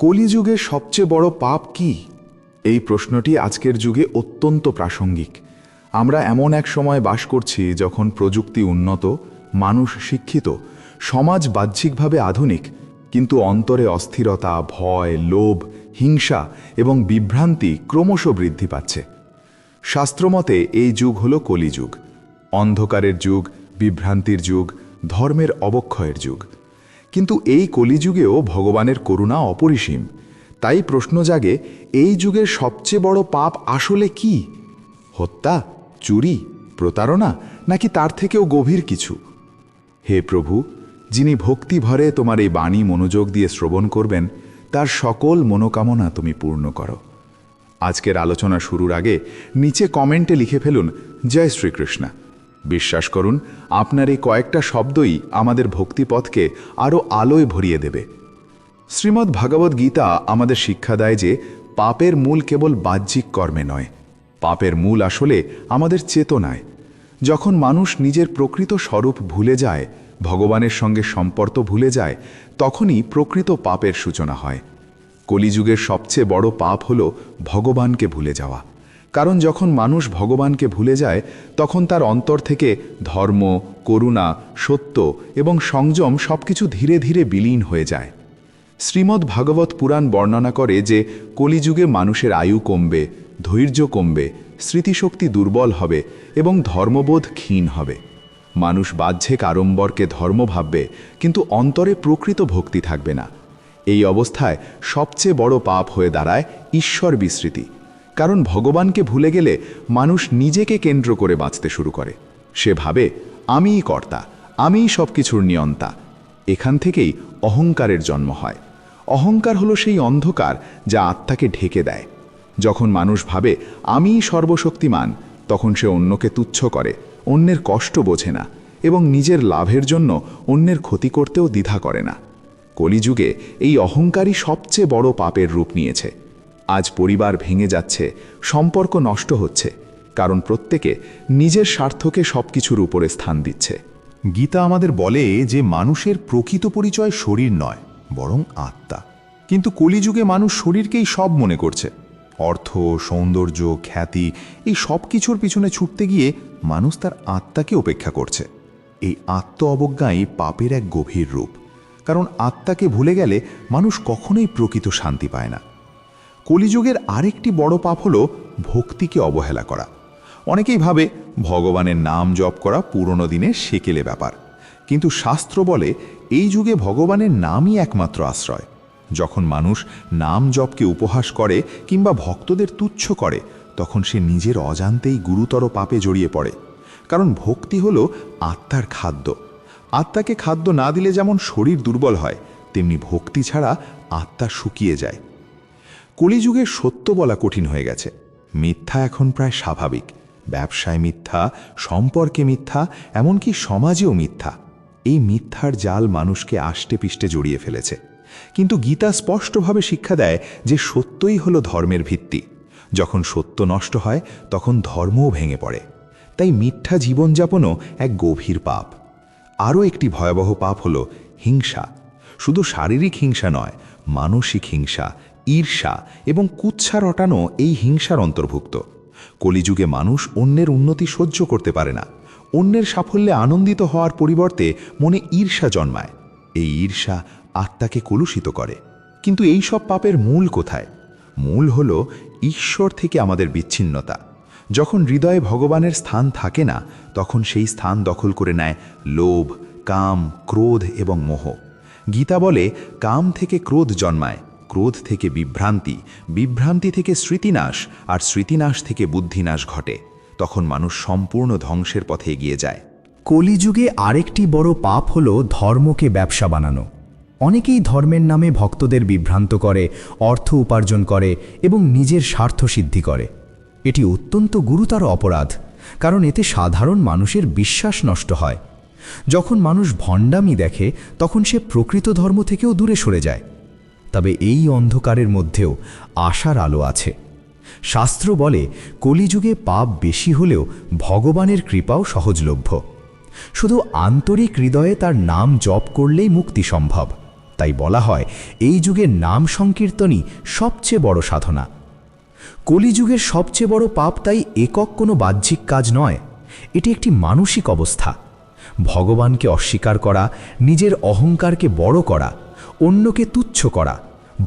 কলিযুগে সবচেয়ে বড় পাপ কি? এই প্রশ্নটি আজকের যুগে অত্যন্ত প্রাসঙ্গিক। আমরা এমন এক সময় বাস করছি যখন প্রযুক্তি উন্নত, মানুষ শিক্ষিত, সমাজ বাহ্যিকভাবে আধুনিক, কিন্তু অন্তরে অস্থিরতা, ভয়, লোভ, হিংসা এবং বিভ্রান্তি ক্রমশ বৃদ্ধি পাচ্ছে। শাস্ত্রমতে এই যুগ হল কলিযুগ, অন্ধকারের যুগ, বিভ্রান্তির যুগ, ধর্মের অবক্ষয়ের যুগ। কিন্তু এই কলিযুগেও ভগবানের করুণা অপরিসীম। তাই প্রশ্ন জাগে, এই যুগের সবচেয়ে বড় পাপ আসলে কি? হত্যা, চুরি, প্রতারণা, নাকি তার থেকেও গভীর কিছু? হে প্রভু, যিনি ভক্তি ভরে তোমার এই বাণী মনোযোগ দিয়ে শ্রবণ করবেন, তার সকল মনোকামনা তুমি পূর্ণ করো। আজকের আলোচনা শুরুর আগে নিচে কমেন্টে লিখে ফেলুন, জয় শ্রীকৃষ্ণ। বিশ্বাস করুন, আপনার এই কয়েকটা শব্দই আমাদের ভক্তিপথকে আরও আলোয় ভরিয়ে দেবে। শ্রীমদ্ ভাগবত গীতা আমাদের শিক্ষা দেয় যে পাপের মূল কেবল বাহ্যিক কর্মে নয়, পাপের মূল আসলে আমাদের চেতনায়। যখন মানুষ নিজের প্রকৃত স্বরূপ ভুলে যায়, ভগবানের সঙ্গে সম্পর্ক ভুলে যায়, তখনই প্রকৃত পাপের সূচনা হয়। কলিযুগের সবচেয়ে বড় পাপ হল ভগবানকে ভুলে যাওয়া। কারণ যখন মানুষ ভগবানকে ভুলে যায়, তখন তার অন্তর থেকে ধর্ম, করুণা, সত্য এবং সংযম সবকিছু ধীরে ধীরে বিলীন হয়ে যায়। শ্রীমদ্ ভাগবত পুরাণ বর্ণনা করে যে কলিযুগে মানুষের আয়ু কমবে, ধৈর্য কমবে, স্মৃতিশক্তি দুর্বল হবে এবং ধর্মবোধ ক্ষীণ হবে। মানুষ বাহ্যিক আড়ম্বরকে ধর্ম ভাববে, কিন্তু অন্তরে প্রকৃত ভক্তি থাকবে না। এই অবস্থায় সবচেয়ে বড় পাপ হয়ে দাঁড়ায় ঈশ্বর বিস্মৃতি। কারণ ভগবানকে ভুলে গেলে মানুষ নিজেকে কেন্দ্র করে বাঁচতে শুরু করে। সে ভাবে, আমিই কর্তা, আমিই সব কিছুর নিয়ন্তা। এখান থেকেই অহংকারের জন্ম হয়। অহংকার হলো সেই অন্ধকার যা আত্মাকে ঢেকে দেয়। যখন মানুষ ভাবে আমিই সর্বশক্তিমান, তখন সে অন্যকে তুচ্ছ করে, অন্যের কষ্ট বোঝে না এবং নিজের লাভের জন্য অন্যের ক্ষতি করতেও দ্বিধা করে না। কলিযুগে এই অহংকারই সবচেয়ে বড় পাপের রূপ নিয়েছে। আজ পরিবার ভেঙে যাচ্ছে, সম্পর্ক নষ্ট হচ্ছে, কারণ প্রত্যেকে নিজের স্বার্থকে সবকিছুর উপরে স্থান দিচ্ছে। গীতা আমাদের বলে যে মানুষের প্রকৃত পরিচয় শরীর নয়, বরং আত্মা। কিন্তু কলিযুগে মানুষ শরীরকেই সব মনে করছে। অর্থ, সৌন্দর্য, খ্যাতি, এই সব কিছুর পিছনে ছুটতে গিয়ে মানুষ তার আত্মাকে উপেক্ষা করছে। এই আত্ম অবজ্ঞাই পাপের এক গভীর রূপ। কারণ আত্মাকে ভুলে গেলে মানুষ কখনোই প্রকৃত শান্তি পায় না। কলিযুগের আরেকটি বড় পাপ হল ভক্তিকে অবহেলা করা। অনেকেই ভাবে ভগবানের নাম জপ করা পুরনো দিনের সেকেলে ব্যাপার। কিন্তু শাস্ত্র বলে এই যুগে ভগবানের নামই একমাত্র আশ্রয়। যখন মানুষ নাম জপকে উপহাস করে কিংবা ভক্তদের তুচ্ছ করে, তখন সে নিজের অজান্তেই গুরুতর পাপে জড়িয়ে পড়ে। কারণ ভক্তি হল আত্মার খাদ্য। আত্মাকে খাদ্য না দিলে যেমন শরীর দুর্বল হয়, তেমনি ভক্তি ছাড়া আত্মা শুকিয়ে যায়। কলিযুগে সত্য বলা কঠিন হয়ে গেছে। মিথ্যা এখন প্রায় স্বাভাবিক। ব্যবসায় মিথ্যা, সম্পর্কে মিথ্যা, এমনকি সমাজেও মিথ্যা। এই মিথ্যার জাল মানুষকে আষ্টে পিষ্টে জড়িয়ে ফেলেছে। কিন্তু গীতা স্পষ্টভাবে শিক্ষা দেয় যে সত্যই হলো ধর্মের ভিত্তি। যখন সত্য নষ্ট হয়, তখন ধর্মও ভেঙে পড়ে। তাই মিথ্যা জীবনযাপনও এক গভীর পাপ। আরও একটি ভয়াবহ পাপ হল হিংসা। শুধু শারীরিক হিংসা নয়, মানসিক হিংসা, ঈর্ষা এবং কুৎসা রটানো এই হিংসার অন্তর্ভুক্ত। কলিযুগে মানুষ অন্যের উন্নতি সহ্য করতে পারে না। অন্যের সাফল্যে আনন্দিত হওয়ার পরিবর্তে মনে ঈর্ষা জন্মায়। এই ঈর্ষা আত্মাকে কলুষিত করে। কিন্তু এই সব পাপের মূল কোথায়? মূল হল ঈশ্বর থেকে আমাদের বিচ্ছিন্নতা। যখন হৃদয়ে ভগবানের স্থান থাকে না, তখন সেই স্থান দখল করে নেয় লোভ, কাম, ক্রোধ এবং মোহ। গীতা বলে কাম থেকে ক্রোধ জন্মায়, ক্রোধ থেকে বিভ্রান্তি, বিভ্রান্তি থেকে স্মৃতিনাশ, আর স্মৃতিনাশ থেকে বুদ্ধিনাশ ঘটে। তখন মানুষ সম্পূর্ণ ধ্বংসের পথে এগিয়ে যায়। কলিযুগে আরেকটি বড় পাপ হল ধর্মকে ব্যবসা বানানো। অনেকেই ধর্মের নামে ভক্তদের বিভ্রান্ত করে, অর্থ উপার্জন করে এবং নিজের স্বার্থ সিদ্ধি করে। এটি অত্যন্ত গুরুতর অপরাধ, কারণ এতে সাধারণ মানুষের বিশ্বাস নষ্ট হয়। যখন মানুষ ভণ্ডামি দেখে, তখন সে প্রকৃত ধর্ম থেকেও দূরে সরে যায়। তবে এই অন্ধকারের মধ্যেও আশার আলো আছে। শাস্ত্র বলে কলিযুগে পাপ বেশি হলেও ভগবানের কৃপাও সহজলভ্য। শুধু আন্তরিক হৃদয়ে তার নাম জপ করলেই মুক্তি সম্ভব। তাই বলা হয় এই যুগের নাম সংকীর্তনই সবচেয়ে বড় সাধনা। কলিযুগের সবচেয়ে বড় পাপ তাই একক কোনো বাহ্যিক কাজ নয়, এটি একটি মানসিক অবস্থা। ভগবানকে অস্বীকার করা, নিজের অহংকারকে বড় করা, অন্যকে তুচ্ছ করা,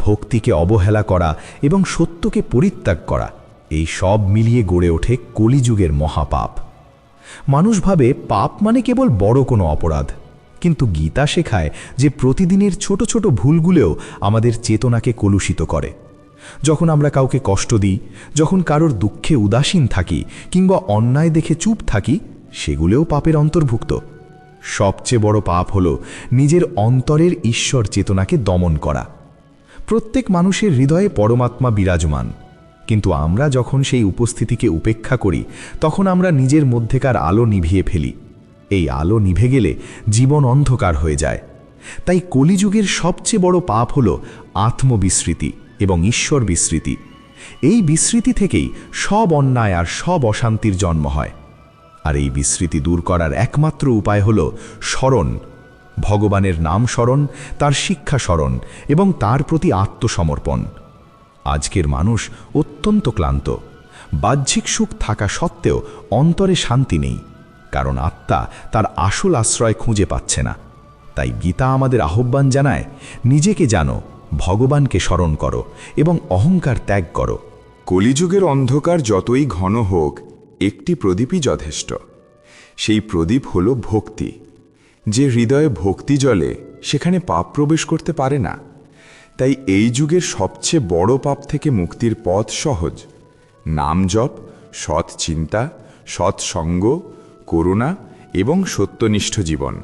ভক্তিকে অবহেলা করা এবং সত্যকে পরিত্যাগ করা, এই সব মিলিয়ে গড়ে ওঠে কলিযুগের মহাপাপ। মানুষ ভাবে পাপ মানে কেবল বড় কোনো অপরাধ, কিন্তু গীতা শেখায় যে প্রতিদিনের ছোট ছোট ভুলগুলোও আমাদের চেতনাকে কলুষিত করে। যখন আমরা কাউকে কষ্ট দিই, যখন কারোর দুঃখে উদাসীন থাকি কিংবা অন্যায় দেখে চুপ থাকি, সেগুলোও পাপের অন্তর্ভুক্ত। সবচেয়ে বড় পাপ হল নিজের অন্তরের ঈশ্বর চেতনাকে দমন করা। প্রত্যেক মানুষের হৃদয়ে পরমাত্মা বিরাজমান, কিন্তু আমরা যখন সেই উপস্থিতিকে উপেক্ষা করি, তখন আমরা নিজের মধ্যেকার আলো নিভিয়ে ফেলি। এই আলো নিভে গেলে জীবন অন্ধকার হয়ে যায়। তাই কলিযুগের সবচেয়ে বড় পাপ হল আত্মবিস্মৃতি এবং ঈশ্বর বিস্মৃতি। এই বিস্মৃতি থেকেই সব অন্যায় আর সব অশান্তির জন্ম হয়। আর এই বিস্মৃতি দূর করার একমাত্র উপায় হল স্মরণ, ভগবানের নাম স্মরণ, তার শিক্ষা স্মরণ এবং তার প্রতি আত্মসমর্পণ। আজকের মানুষ অত্যন্ত ক্লান্ত। বাহ্যিক সুখ থাকা সত্ত্বেও অন্তরে শান্তি নেই, কারণ আত্মা তার আসল আশ্রয় খুঁজে পাচ্ছে না। তাই গীতা আমাদের আহ্বান জানায়, নিজেকে জানো, ভগবানকে স্মরণ করো এবং অহংকার ত্যাগ করো। কলিযুগের অন্ধকার যতই ঘন হোক, একটি প্রদীপই যথেষ্ট। সেই প্রদীপ হল ভক্তি। যে হৃদয়ে ভক্তি জ্বলে, সেখানে পাপ প্রবেশ করতে পারে না। তাই এই যুগের সবচেয়ে বড় পাপ থেকে মুক্তির পথ সহজ: নাম জপ, সৎ চিন্তা, সৎসঙ্গ, করুণা এবং সত্যনিষ্ঠ জীবন।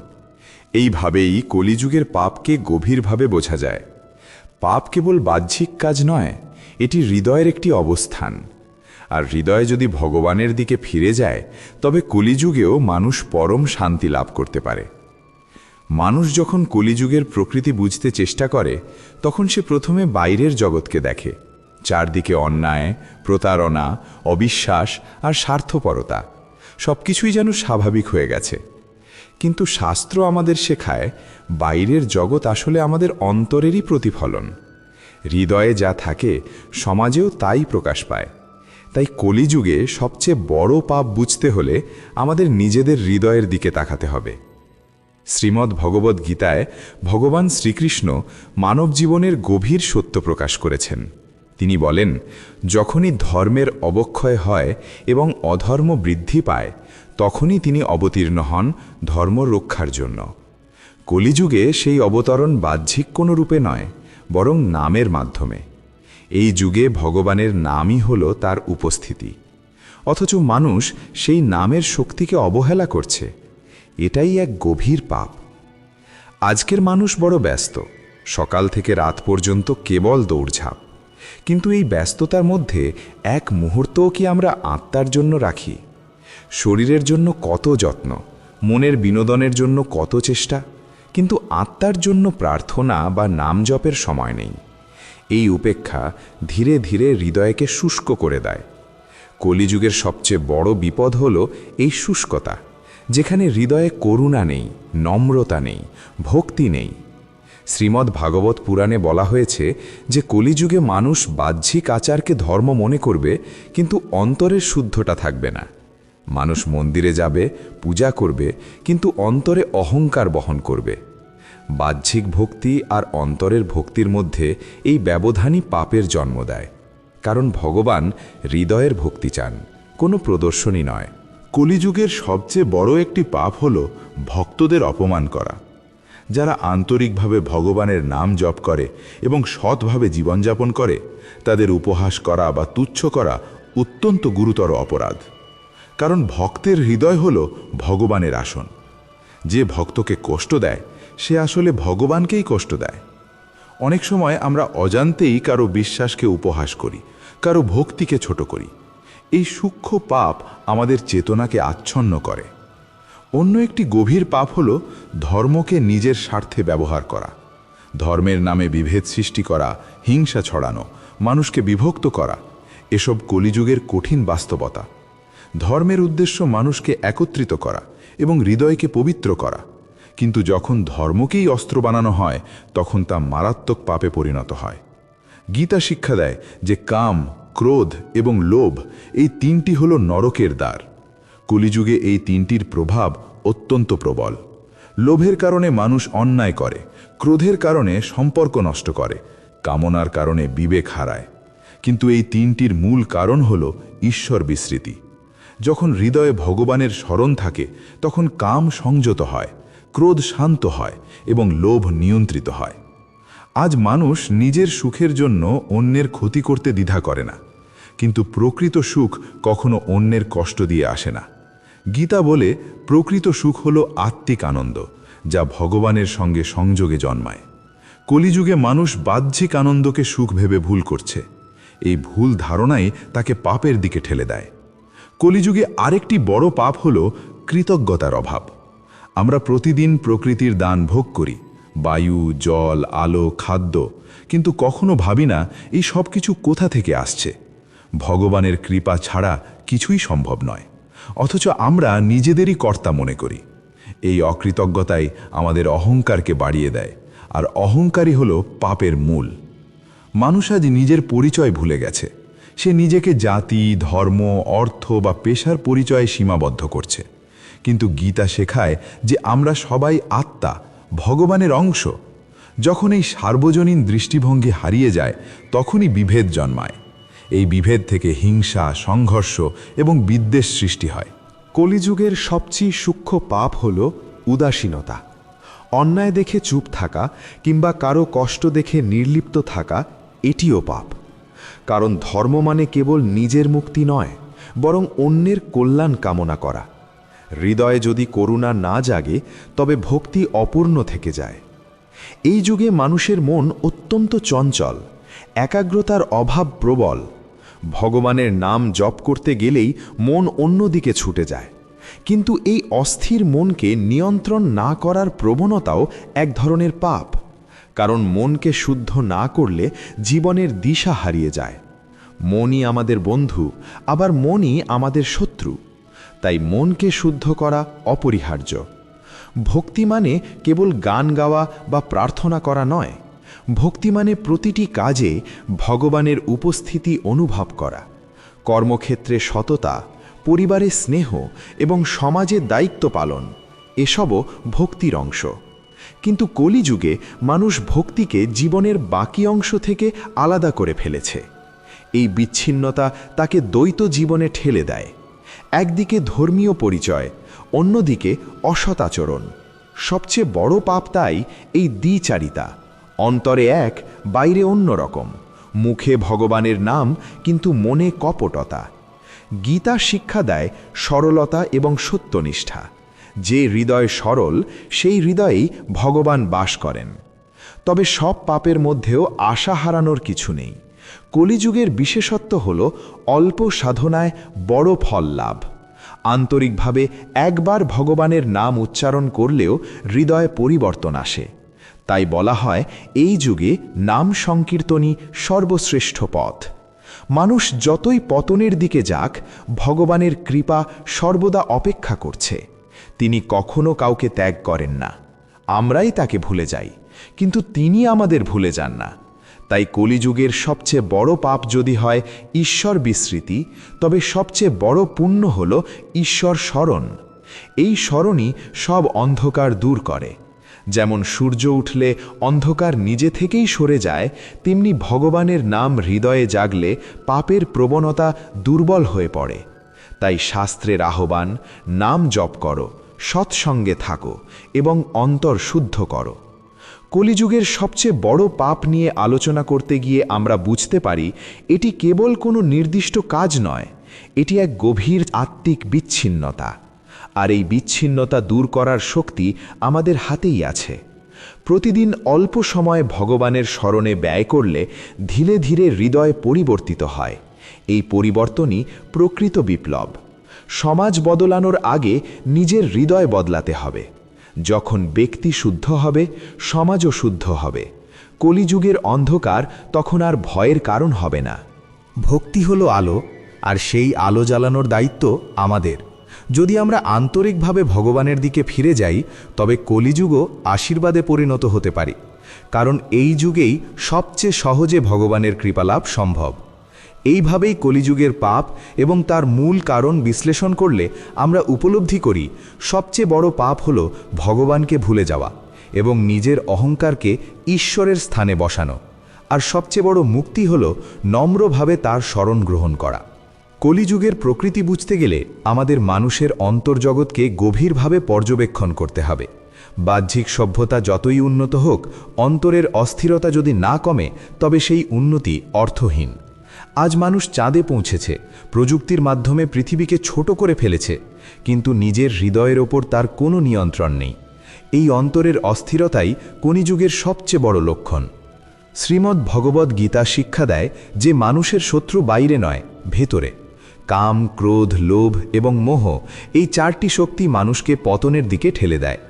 এইভাবেই কলিযুগের পাপকে গভীরভাবে বোঝা যায়। পাপ কেবল বাহ্যিক কাজ নয়, এটি হৃদয়ের একটি অবস্থান। আর হৃদয় যদি ভগবানের দিকে ফিরে যায়, তবে কলিযুগেও মানুষ পরম শান্তি লাভ করতে পারে। মানুষ যখন কলিযুগের প্রকৃতি বুঝতে চেষ্টা করে, তখন সে প্রথমে বাইরের জগৎকে দেখে। চারদিকে অন্যায়, প্রতারণা, অবিশ্বাস আর স্বার্থপরতা সবকিছুই যেন স্বাভাবিক হয়ে গেছে। কিন্তু শাস্ত্র আমাদের শেখায়, বাইরের জগৎ আসলে আমাদের অন্তরেরই প্রতিফলন। হৃদয়ে যা থাকে, সমাজেও তাই প্রকাশ পায়। তাই কলিযুগে সবচেয়ে বড় পাপ বুঝতে হলে আমাদের নিজেদের হৃদয়ের দিকে তাকাতে হবে। শ্রীমদ্ ভগবদ্ গীতায় ভগবান শ্রীকৃষ্ণ মানব জীবনের গভীর সত্য প্রকাশ করেছেন। তিনি বলেন, যখনই ধর্মের অবক্ষয় হয় এবং অধর্ম বৃদ্ধি পায়, তখনই তিনি অবতীর্ণ হন ধর্ম রক্ষার জন্য। কলিযুগে সেই অবতরণ বাহ্যিক কোনো রূপে নয়, বরং নামের মাধ্যমে। এই যুগে ভগবানের নামই হল তার উপস্থিতি, অথচ মানুষ সেই নামের শক্তিকে অবহেলা করছে। এটাই এক গভীর পাপ। আজকের মানুষ বড় ব্যস্ত, সকাল থেকে রাত পর্যন্ত কেবল দৌড়ঝাঁপ। কিন্তু এই ব্যস্ততার মধ্যে এক মুহূর্তও কি আমরা আত্মার জন্য রাখি? শরীরের জন্য কত যত্ন, মনের বিনোদনের জন্য কত চেষ্টা, কিন্তু আত্মার জন্য প্রার্থনা বা নাম জপের সময় নেই। এই উপেক্ষা ধীরে ধীরে হৃদয়কে শুষ্ক করে দেয়। কলিযুগের সবচেয়ে বড় বিপদ হল এই শুষ্কতা, যেখানে হৃদয়ে করুণা নেই, নম্রতা নেই, ভক্তি নেই। শ্রীমদ্ ভাগবত পুরাণে বলা হয়েছে যে কলিযুগে মানুষ বাহ্যিক আচারকে ধর্ম মনে করবে, কিন্তু অন্তরের শুদ্ধতা থাকবে না। মানুষ মন্দিরে যাবে, পূজা করবে, কিন্তু অন্তরে অহংকার বহন করবে। বাহ্যিক ভক্তি আর অন্তরের ভক্তির মধ্যে এই ব্যবধানই পাপের জন্ম দেয়। কারণ ভগবান হৃদয়ের ভক্তি চান, কোনো প্রদর্শনী নয়। কলিযুগের সবচেয়ে বড় একটি পাপ হল ভক্তদের অপমান করা। যারা আন্তরিকভাবে ভগবানের নাম জপ করে এবং সৎভাবে জীবনযাপন করে, তাদের উপহাস করা বা তুচ্ছ করা অত্যন্ত গুরুতর অপরাধ। কারণ ভক্তের হৃদয় হল ভগবানের আসন। যে ভক্তকে কষ্ট দেয়, সে আসলে ভগবানকেই কষ্ট দেয়। অনেক সময় আমরা অজান্তেই কারো বিশ্বাসকে উপহাস করি, কারো ভক্তিকে ছোট করি। এই সূক্ষ্ম পাপ আমাদের চেতনাকে আচ্ছন্ন করে। অন্য একটি গভীর পাপ হল ধর্মকে নিজের স্বার্থে ব্যবহার করা। ধর্মের নামে বিভেদ সৃষ্টি করা, হিংসা ছড়ানো, মানুষকে বিভক্ত করা, এসব কলিযুগের কঠিন বাস্তবতা। ধর্মের উদ্দেশ্য মানুষকে একত্রিত করা এবং হৃদয়কে পবিত্র করা, কিন্তু যখন ধর্মকেই অস্ত্র বানানো হয় তখন তা মারাত্মক পাপে পরিণত হয়। গীতা শিক্ষা দেয় যে কাম, ক্রোধ এবং লোভ এই তিনটি হল নরকের দ্বার। কলিযুগে এই তিনটির প্রভাব অত্যন্ত প্রবল। লোভের কারণে মানুষ অন্যায় করে, ক্রোধের কারণে সম্পর্ক নষ্ট করে, কামনার কারণে বিবেক হারায়। কিন্তু এই তিনটির মূল কারণ হল ঈশ্বর বিস্মৃতি। যখন হৃদয়ে ভগবানের স্মরণ থাকে তখন কাম সংযত হয়, ক্রোধ শান্ত হয় এবং লোভ নিয়ন্ত্রিত হয়। আজ মানুষ নিজের সুখের জন্য অন্যের ক্ষতি করতে দ্বিধা করে না, কিন্তু প্রকৃত সুখ কখনো অন্যের কষ্ট দিয়ে আসে না। গীতা বলে প্রকৃত সুখ হল আত্মিক আনন্দ, যা ভগবানের সঙ্গে সংযোগে জন্মায়। কলিযুগে মানুষ বাহ্যিক আনন্দকে সুখ ভেবে ভুল করছে। এই ভুল ধারণাই তাকে পাপের দিকে ঠেলে দেয়। কলিযুগে আরেকটি বড় পাপ হল কৃতজ্ঞতার অভাব। আমরা প্রতিদিন প্রকৃতির দান ভোগ করি, বায়ু, জল, আলো, খাদ্য, কিন্তু কখনো ভাবি না এই সব কিছু কোথা থেকে আসছে। ভগবানের কৃপা ছাড়া কিছুই সম্ভব নয়, অথচ আমরা নিজেদেরই কর্তা মনে করি। এই অকৃতজ্ঞতাই আমাদের অহংকারকে বাড়িয়ে দেয়, আর অহংকারই হল পাপের মূল। মানুষ আজ নিজের পরিচয় ভুলে গেছে। সে নিজেকে জাতি, ধর্ম, অর্থ বা পেশার পরিচয়ে সীমাবদ্ধ করছে। কিন্তু গীতা শেখায় যে আমরা সবাই আত্মা, ভগবানের অংশ। যখন এই সার্বজনীন দৃষ্টিভঙ্গি হারিয়ে যায় তখনই বিভেদ জন্মায়। এই বিভেদ থেকে হিংসা, সংঘর্ষ এবং বিদ্বেষ সৃষ্টি হয়। কলিযুগের সবচেয়ে সূক্ষ্ম পাপ হল উদাসীনতা। অন্যায় দেখে চুপ থাকা কিংবা কারো কষ্ট দেখে নির্লিপ্ত থাকা এটিও পাপ। কারণ ধর্ম মানে কেবল নিজের মুক্তি নয়, বরং অন্যের কল্যাণ কামনা করা। হৃদয়ে যদি করুণা না জাগে তবে ভক্তি অপূর্ণ থেকে যায়। এই যুগে মানুষের মন অত্যন্ত চঞ্চল, একাগ্রতার অভাব প্রবল। ভগবানের নাম জপ করতে গেলেই মন অন্যদিকে ছুটে যায়। কিন্তু এই অস্থির মনকে নিয়ন্ত্রণ না করার প্রবণতাও এক ধরনের পাপ। কারণ মনকে শুদ্ধ না করলে জীবনের দিশা হারিয়ে যায়। মনই আমাদের বন্ধু, আবার মনই আমাদের শত্রু। তাই মনকে শুদ্ধ করা অপরিহার্য। ভক্তি মানে কেবল গান গাওয়া বা প্রার্থনা করা নয়। ভক্তি মানে প্রতিটি কাজে ভগবানের উপস্থিতি অনুভব করা, কর্মক্ষেত্রে সততা, পরিবারে স্নেহ এবং সমাজে দায়িত্ব পালন, এসবও ভক্তির অংশ। কিন্তু কলিযুগে মানুষ ভক্তিকে জীবনের বাকি অংশ থেকে আলাদা করে ফেলেছে। এই বিচ্ছিন্নতা তাকে দ্বৈত জীবনে ঠেলে দেয়। একদিকে ধর্মীয় পরিচয়, অন্যদিকে অসৎ আচরণ। সবচেয়ে বড় পাপ তাই এই দ্বিচারিতা। অন্তরে এক, বাইরে অন্য রকম। মুখে ভগবানের নাম, কিন্তু মনে কপটতা। গীতা শিক্ষা দেয় সরলতা এবং সত্যনিষ্ঠা। যে হৃদয় সরল, সেই হৃদয়েই ভগবান বাস করেন। তবে সব পাপের মধ্যেও আশা হারানোর কিছু নেই। কলিযুগের বিশেষত্ব হল অল্প সাধনায় বড় ফল লাভ। আন্তরিকভাবে একবার ভগবানের নাম উচ্চারণ করলেও হৃদয়ে পরিবর্তন আসে। তাই বলা হয় এই যুগে নাম সংকীর্তনই সর্বশ্রেষ্ঠ পথ। মানুষ যতই পতনের দিকে যাক, ভগবানের কৃপা সর্বদা অপেক্ষা করছে। তিনি কখনো কাউকে ত্যাগ করেন না। আমরাই তাকে ভুলে যাই, কিন্তু তিনি আমাদের ভুলে যান না। তাই কলিযুগের সবচেয়ে বড় পাপ যদি হয় ঈশ্বর বিস্মৃতি, তবে সবচেয়ে বড় পুণ্য হল ঈশ্বর স্মরণ। এই স্মরণই সব অন্ধকার দূর করে। যেমন সূর্য উঠলে অন্ধকার নিজে থেকেই সরে যায়, তেমনি ভগবানের নাম হৃদয়ে জাগলে পাপের প্রবণতা দুর্বল হয়ে পড়ে। তাই শাস্ত্রের আহ্বান, নাম জপ করো, সৎসঙ্গে থাকো এবং অন্তর শুদ্ধ করো। কলিযুগের সবচেয়ে বড় পাপ নিয়ে আলোচনা করতে গিয়ে আমরা বুঝতে পারি এটি কেবল কোনো নির্দিষ্ট কাজ নয়, এটি এক গভীর আত্মিক বিচ্ছিন্নতা। আর এই বিচ্ছিন্নতা দূর করার শক্তি আমাদের হাতেই আছে। প্রতিদিন অল্প সময় ভগবানের স্মরণে ব্যয় করলে ধীরে ধীরে হৃদয় পরিবর্তিত হয়। এই পরিবর্তনই প্রকৃত বিপ্লব। সমাজ বদলানোর আগে নিজের হৃদয় বদলাতে হবে। যখন ব্যক্তি শুদ্ধ হবে, সমাজও শুদ্ধ হবে। কলিযুগের অন্ধকার তখন আর ভয়ের কারণ হবে না। ভক্তি হলো আলো, আর সেই আলো জ্বালানোর দায়িত্ব আমাদের। যদি আমরা আন্তরিকভাবে ভগবানের দিকে ফিরে যাই তবে কলিযুগও আশীর্বাদে পরিণত হতে পারি, কারণ এই যুগেই সবচেয়ে সহজে ভগবানের কৃপালাভ সম্ভব। এইভাবেই কলিযুগের পাপ এবং তার মূল কারণ বিশ্লেষণ করলে আমরা উপলব্ধি করি সবচেয়ে বড় পাপ হল ভগবানকে ভুলে যাওয়া এবং নিজের অহংকারকে ঈশ্বরের স্থানে বসানো, আর সবচেয়ে বড় মুক্তি হল নম্রভাবে তার শরণ গ্রহণ করা। কলিযুগের প্রকৃতি বুঝতে গেলে আমাদের মানুষের অন্তর্জগৎকে গভীরভাবে পর্যবেক্ষণ করতে হবে। বাহ্যিক সভ্যতা যতই উন্নত হোক, অন্তরের অস্থিরতা যদি না কমে তবে সেই উন্নতি অর্থহীন। আজ মানুষ চাঁদে পৌঁছেছে, প্রযুক্তির মাধ্যমে পৃথিবীকে ছোট করে ফেলেছে, কিন্তু নিজের হৃদয়ের ওপর তার কোনো নিয়ন্ত্রণ নেই। এই অন্তরের অস্থিরতাই কলিযুগের সবচেয়ে বড় লক্ষণ। শ্রীমদ্ ভগবদ্ গীতা শিক্ষা দেয় যে মানুষের শত্রু বাইরে নয়, ভেতরে। কাম, ক্রোধ, লোভ এবং মোহ, এই চারটি শক্তি মানুষকে পতনের দিকে ঠেলে দেয়।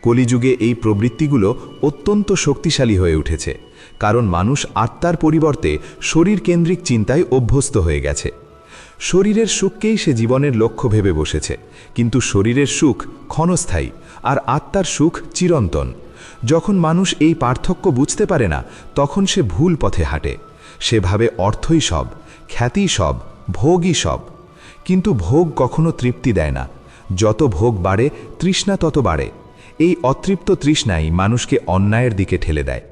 কলিযুগে এই প্রবৃত্তিগুলো অত্যন্ত শক্তিশালী হয়ে উঠেছে, কারণ মানুষ আত্মার পরিবর্তে শরীর কেন্দ্রিক চিন্তায় অভ্যস্ত হয়ে গেছে। শরীরের সুখকেই সে জীবনের লক্ষ্য ভেবে বসেছে, কিন্তু শরীরের সুখ ক্ষণস্থায়ী আর আত্মার সুখ চিরন্তন। যখন মানুষ এই পার্থক্য বুঝতে পারে না, তখন সে ভুল পথে হাঁটে। সে ভাবে অর্থই সব, খ্যাতি সব, ভোগই সব। কিন্তু ভোগ কখনো তৃপ্তি দেয় না। যত ভোগ বাড়ে, তৃষ্ণা তত বাড়ে। এই অতৃপ্ত তৃষ্ণাই মানুষকে অন্যায়ের দিকে ঠেলে দেয়।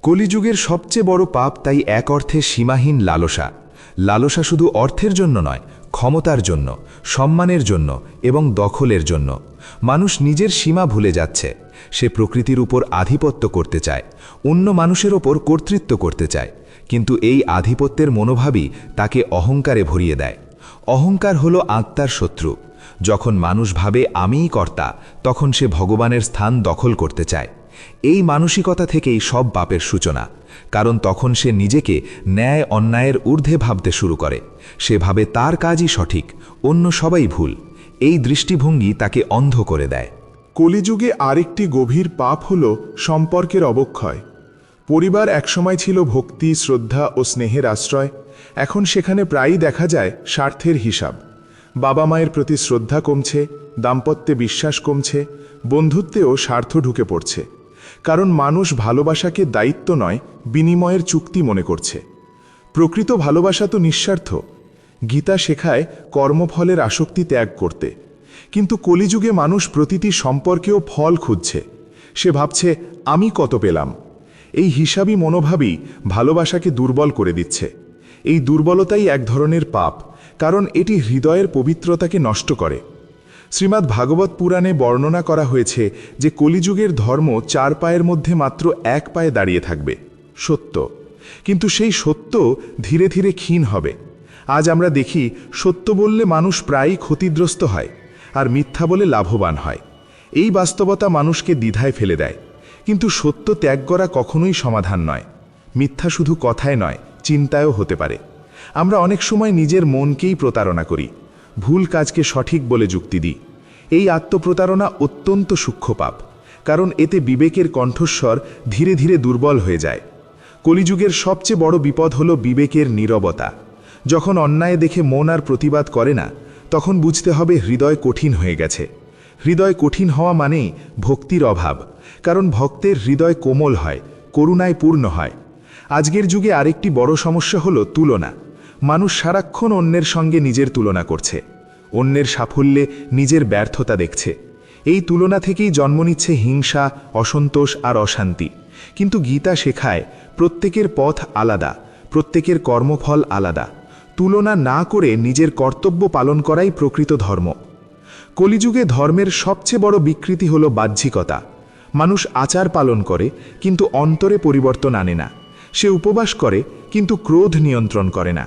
কলিযুগের সবচেয়ে বড় পাপ তাই এক অর্থে সীমাহীন লালসা। লালসা শুধু অর্থের জন্য নয়, ক্ষমতার জন্য, সম্মানের জন্য এবং দখলের জন্য। মানুষ নিজের সীমা ভুলে যাচ্ছে। সে প্রকৃতির উপর আধিপত্য করতে চায়, অন্য মানুষের ওপর কর্তৃত্ব করতে চায়, কিন্তু এই আধিপত্যের মনোভাবই তাকে অহংকারে ভরিয়ে দেয়। অহংকার হলো আত্মার শত্রু। যখন মানুষ ভাবে আমিই কর্তা, তখন সে ভগবানের স্থান দখল করতে চায়। এই মানসিকতা থেকেই সব পাপের সূচনা, কারণ তখন সে নিজেকে ন্যায় অন্যায়ের ঊর্ধ্বে ভাবতে শুরু করে। সে ভাবে তার কাজই সঠিক, অন্য সবাই ভুল। এই দৃষ্টিভঙ্গি তাকে অন্ধ করে দেয়। কলিযুগে আরেকটি গভীর পাপ হল সম্পর্কের অবক্ষয়। পরিবার একসময় ছিল ভক্তি, শ্রদ্ধা ও স্নেহের আশ্রয়। এখন সেখানে প্রায়ই দেখা যায় স্বার্থের হিসাব। বাবা মায়ের প্রতি শ্রদ্ধা কমছে, দাম্পত্যে বিশ্বাস কমছে, বন্ধুত্বেও স্বার্থ ঢুকে পড়ছে। কারণ মানুষ ভালোবাসাকে দায়িত্ব নয়, বিনিময়ের চুক্তি মনে করছে। প্রকৃত ভালোবাসা তো নিঃস্বার্থ। গীতা শেখায় কর্মফলের আসক্তি ত্যাগ করতে। কিন্তু কলিযুগে মানুষ প্রতিটি সম্পর্কেও ফল খুঁজছে। সে ভাবছে আমি কত পেলাম। এই হিসাবী মনোভাবই ভালোবাসাকে দুর্বল করে দিচ্ছে। এই দুর্বলতাই এক ধরনের পাপ, কারণ এটি হৃদয়ের পবিত্রতাকে নষ্ট করে। শ্রীমদ্ ভাগবত পুরাণে বর্ণনা করা হয়েছে যে কলিযুগের ধর্ম 4 পায়ের মধ্যে মাত্র 1 পায়ে দাঁড়িয়ে থাকবে, সত্য। কিন্তু সেই সত্য ধীরে ধীরে ক্ষীণ হবে। আজ আমরা দেখি সত্য বললে মানুষ প্রায়ই ক্ষতিগ্রস্ত হয়, আর মিথ্যা বলে লাভবান হয়। এই বাস্তবতা মানুষকে দ্বিধায় ফেলে দেয়। কিন্তু সত্য ত্যাগ করা কখনোই সমাধান নয়। মিথ্যা শুধু কথায় নয়, চিন্তায়ও হতে পারে। আমরা অনেক সময় নিজের মনকেই প্রতারণা করি, ভুল কাজকে সঠিক বলে যুক্তি দিই। এই আত্মপ্রতারণা অত্যন্ত সূক্ষ্ম পাপ, কারণ এতে বিবেকের কণ্ঠস্বর ধীরে ধীরে দুর্বল হয়ে যায়। কলিযুগের সবচেয়ে বড় বিপদ হল বিবেকের নীরবতা। যখন অন্যায় দেখে মন আর প্রতিবাদ করে না, তখন বুঝতে হবে হৃদয় কঠিন হয়ে গেছে। হৃদয় কঠিন হওয়া মানেই ভক্তির অভাব, কারণ ভক্তের হৃদয় কোমল হয়, করুণায় পূর্ণ হয়। আজকের যুগে আরেকটি বড় সমস্যা হলো তুলনা। মানুষ সারাক্ষণ অন্যের সঙ্গে নিজের তুলনা করছে, অন্যের সাফল্যে নিজের ব্যর্থতা দেখছে। এই তুলনা থেকেই জন্ম নিচ্ছে হিংসা, অসন্তোষ আর অশান্তি। কিন্তু গীতা শেখায় প্রত্যেকের পথ আলাদা, প্রত্যেকের কর্মফল আলাদা। তুলনা না করে নিজের কর্তব্য পালন করাই প্রকৃত ধর্ম। কলিযুগে ধর্মের সবচেয়ে বড় বিকৃতি হলো বাহ্যিকতা। মানুষ আচার পালন করে, কিন্তু অন্তরে পরিবর্তন আনে না। সে উপবাস করে, কিন্তু ক্রোধ নিয়ন্ত্রণ করে না।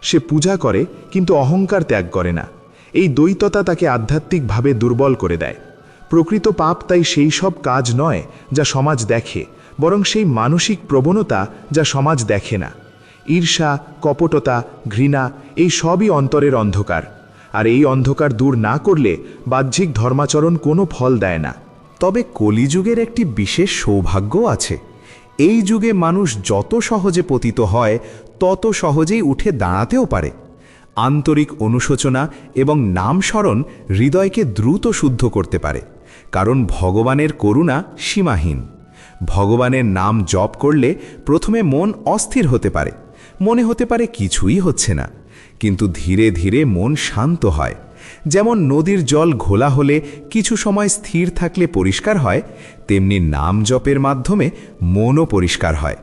সে পূজা করে, কিন্তু অহংকার ত্যাগ করে না। এই দ্বৈততা তাকে আধ্যাত্মিকভাবে দুর্বল করে দেয়। প্রকৃত পাপ তাই সেই সব কাজ নয় যা সমাজ দেখে, বরং সেই মানসিক প্রবণতা যা সমাজ দেখে না। ঈর্ষা, কপটতা, ঘৃণা, এই সবই অন্তরের অন্ধকার। আর এই অন্ধকার দূর না করলে বাহ্যিক ধর্মাচরণ কোনো ফল দেয় না। তবে কলিযুগের একটি বিশেষ সৌভাগ্য আছে। এই যুগে মানুষ যত সহজে পতিত হয়, তত সহজেই উঠে দাঁড়াতেও পারে। আন্তরিক অনুশোচনা এবং নামস্মরণ হৃদয়কে দ্রুত শুদ্ধ করতে পারে, কারণ ভগবানের করুণা সীমাহীন। ভগবানের নাম জপ করলে প্রথমে মন অস্থির হতে পারে, মনে হতে পারে কিছুই হচ্ছে না, কিন্তু ধীরে ধীরে মন শান্ত হয়। যেমন নদীর জল ঘোলা হলে কিছু সময় স্থির থাকলে পরিষ্কার হয়, তেমনি নাম জপের মাধ্যমে মনও পরিষ্কার হয়।